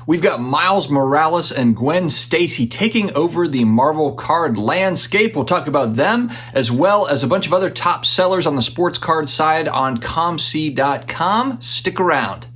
We've got Miles Morales and Gwen Stacy taking over the Marvel card landscape. We'll talk about them as well as a bunch of other top sellers on the sports card side on comc.com. Stick around.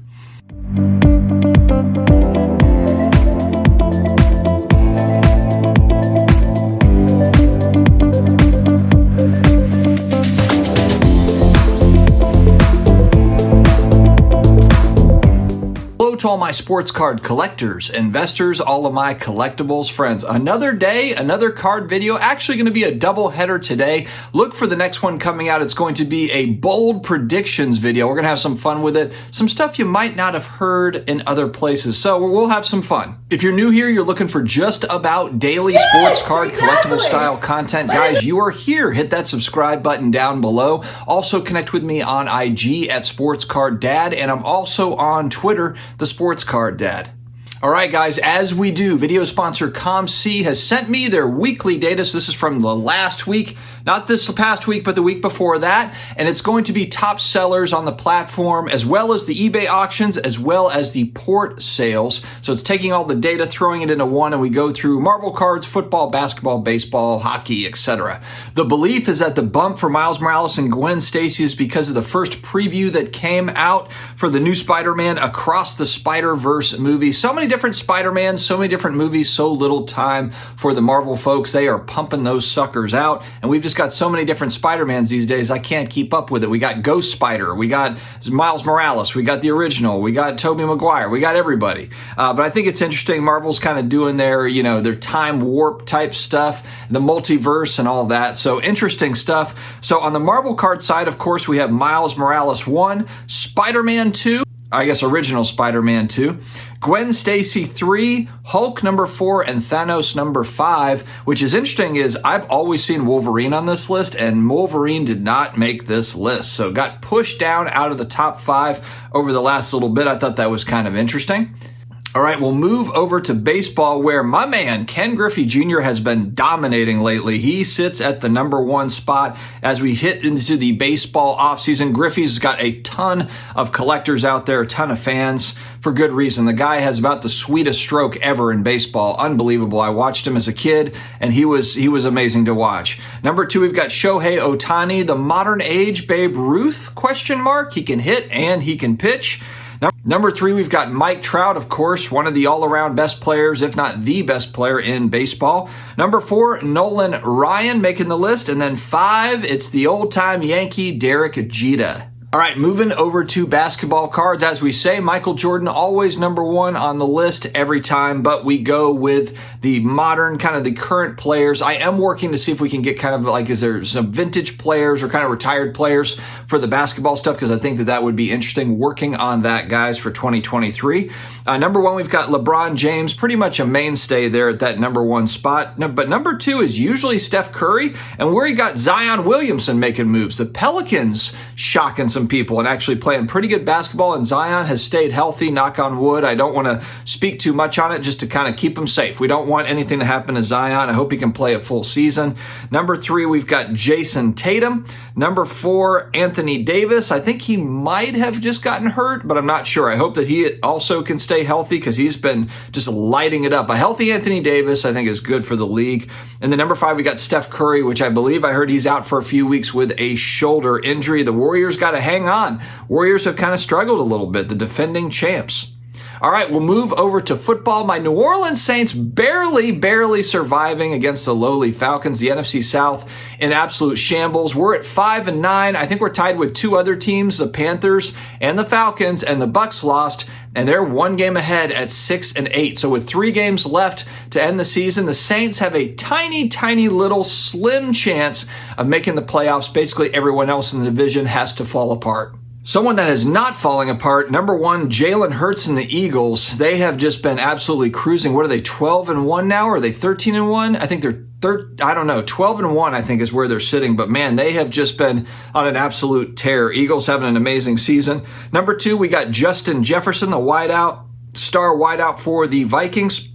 To all my sports card collectors, investors, all of my collectibles friends. Another day, another card video. Actually going to be a double header today. Look for the next one coming out. It's going to be a bold predictions video. We're going to have some fun with it. Some stuff you might not have heard in other places. So we'll have some fun. If you're new here, you're looking for just about daily sports card collectible style content. Guys, you are here. Hit that subscribe button down below. Also connect with me on IG at SportsCardDad, and I'm also on Twitter, the Sports Card Dad. All right, guys, as we do, video sponsor comc has sent me their weekly data. So this is from the last week, not this past week, but the week before that. And it's going to be top sellers on the platform, as well as the eBay auctions, as well as the port sales. So it's taking all the data, throwing it into one, and we go through Marvel cards, football, basketball, baseball, hockey, etc. The belief is that the bump for Miles Morales and Gwen Stacy is because of the first preview that came out for the new Spider-Man Across the Spider-Verse movie. So many different Spider-Mans, so many different movies, so little time for the Marvel folks. They are pumping those suckers out, and we've just got so many different Spider-Mans these days, I can't keep up with it. We got Ghost Spider, we got Miles Morales, we got the original, we got Tobey Maguire, we got everybody. But I think it's interesting. Marvel's kind of doing their, their time warp type stuff, the multiverse and all that. So interesting stuff. So on the Marvel card side, of course, we have Miles Morales 1, Spider-Man 2, I guess original Spider-Man 2, Gwen Stacy 3, Hulk number 4, and Thanos number 5, which is interesting is I've always seen Wolverine on this list, and Wolverine did not make this list. So got pushed down out of the top 5 over the last little bit. I thought that was kind of interesting. All right, we'll move over to baseball, where my man, Ken Griffey Jr. has been dominating lately. He sits at the number 1 spot as we hit into the baseball offseason. Griffey's got a ton of collectors out there, a ton of fans, for good reason. The guy has about the sweetest stroke ever in baseball. Unbelievable. I watched him as a kid, and he was amazing to watch. Number 2, we've got Shohei Ohtani, the modern age Babe Ruth, ? He can hit and he can pitch. Number 3, we've got Mike Trout, of course, one of the all-around best players, if not the best player in baseball. Number 4, Nolan Ryan making the list. And then 5, it's the old-time Yankee, Derek Jeter. All right, moving over to basketball cards. As we say, Michael Jordan always number 1 on the list every time, but we go with the modern, kind of the current players. I am working to see if we can get kind of like, is there some vintage players or kind of retired players for the basketball stuff? Because I think that would be interesting. Working on that, guys, for 2023. Number 1, we've got LeBron James, pretty much a mainstay there at that number 1 spot. But number 2 is usually Steph Curry, and where he got Zion Williamson making moves. The Pelicans shocking some people and actually playing pretty good basketball, and Zion has stayed healthy, knock on wood. I don't want to speak too much on it, just to kind of keep him safe. We don't want anything to happen to Zion. I hope he can play a full season. Number 3, we've got Jason Tatum. Number 4, Anthony Davis. I think he might have just gotten hurt, but I'm not sure. I hope that he also can stay healthy, because he's been just lighting it up. A healthy Anthony Davis, I think, is good for the league. And then number 5, we got Steph Curry, which I believe I heard he's out for a few weeks with a shoulder injury. The Warriors got to hang on. Warriors have kind of struggled a little bit, the defending champs. All right, we'll move over to football. My New Orleans Saints barely surviving against the lowly Falcons. The NFC South in absolute shambles. We're at 5-9. I think we're tied with 2 other teams, the Panthers and the Falcons, and the Bucs lost, and they're 1 game ahead at 6-8. So with 3 games left to end the season, the Saints have a tiny little slim chance of making the playoffs. Basically, everyone else in the division has to fall apart. Someone that is not falling apart, number 1, Jalen Hurts and the Eagles. They have just been absolutely cruising. What are they, 12-1 now? Or are they 13-1? I think they're 12-1, I think, is where they're sitting. But man, they have just been on an absolute tear. Eagles having an amazing season. Number 2, we got Justin Jefferson, the star wideout for the Vikings.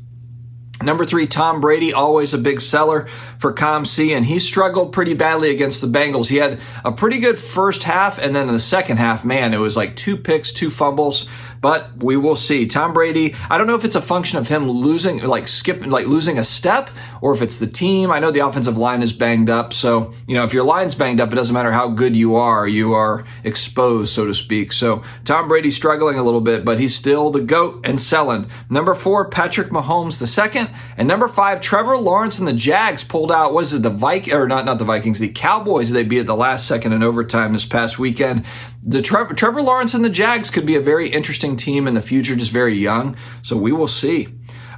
Number 3, Tom Brady, always a big seller for comc, and he struggled pretty badly against the Bengals. He had a pretty good first half, and then in the second half, man, it was like 2 picks, 2 fumbles. but we will see. Tom Brady, I don't know if it's a function of him losing, losing a step, or if it's the team. I know the offensive line is banged up. So, if your line's banged up, it doesn't matter how good you are exposed, so to speak. So Tom Brady's struggling a little bit, but he's still the GOAT and selling. Number 4, Patrick Mahomes the second. And number 5, Trevor Lawrence and the Jags pulled out, the Cowboys they beat at the last second in overtime this past weekend. The Trevor Lawrence and the Jags could be a very interesting team in the future, just very young. So we will see.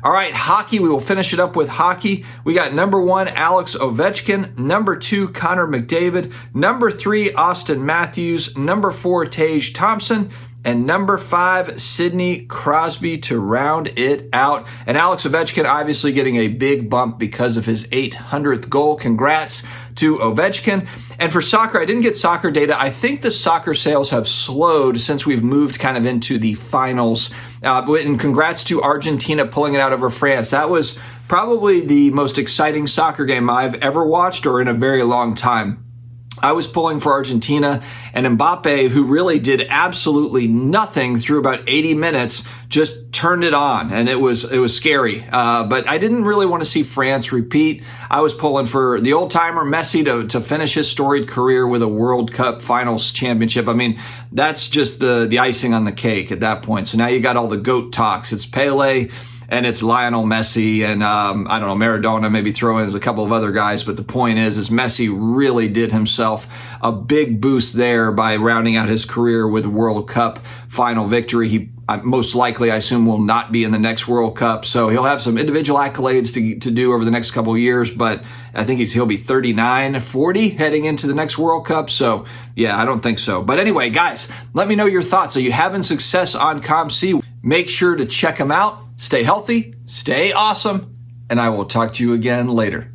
All right, hockey. We will finish it up with hockey. We got number 1, Alex Ovechkin. Number 2, Connor McDavid. Number 3, Austin Matthews. Number 4, Tage Thompson. And number 5, Sidney Crosby to round it out. And Alex Ovechkin obviously getting a big bump because of his 800th goal. Congrats to Ovechkin. And for soccer, I didn't get soccer data. I think the soccer sales have slowed since we've moved kind of into the finals. And congrats to Argentina pulling it out over France. That was probably the most exciting soccer game I've ever watched or in a very long time. I was pulling for Argentina, and Mbappe, who really did absolutely nothing through about 80 minutes, just turned it on, and it was scary. But I didn't really want to see France repeat. I was pulling for the old-timer Messi to finish his storied career with a World Cup Finals championship. I mean, that's just the icing on the cake at that point. So now you got all the GOAT talks. It's Pele, and it's Lionel Messi, and Maradona, maybe throw in as a couple of other guys. But the point is Messi really did himself a big boost there by rounding out his career with World Cup final victory. He most likely, I assume, will not be in the next World Cup. So he'll have some individual accolades to do over the next couple of years, but I think he'll be 39, 40 heading into the next World Cup. So yeah, I don't think so. But anyway, guys, let me know your thoughts. Are you having success on comc? Make sure to check them out. Stay healthy, stay awesome, and I will talk to you again later.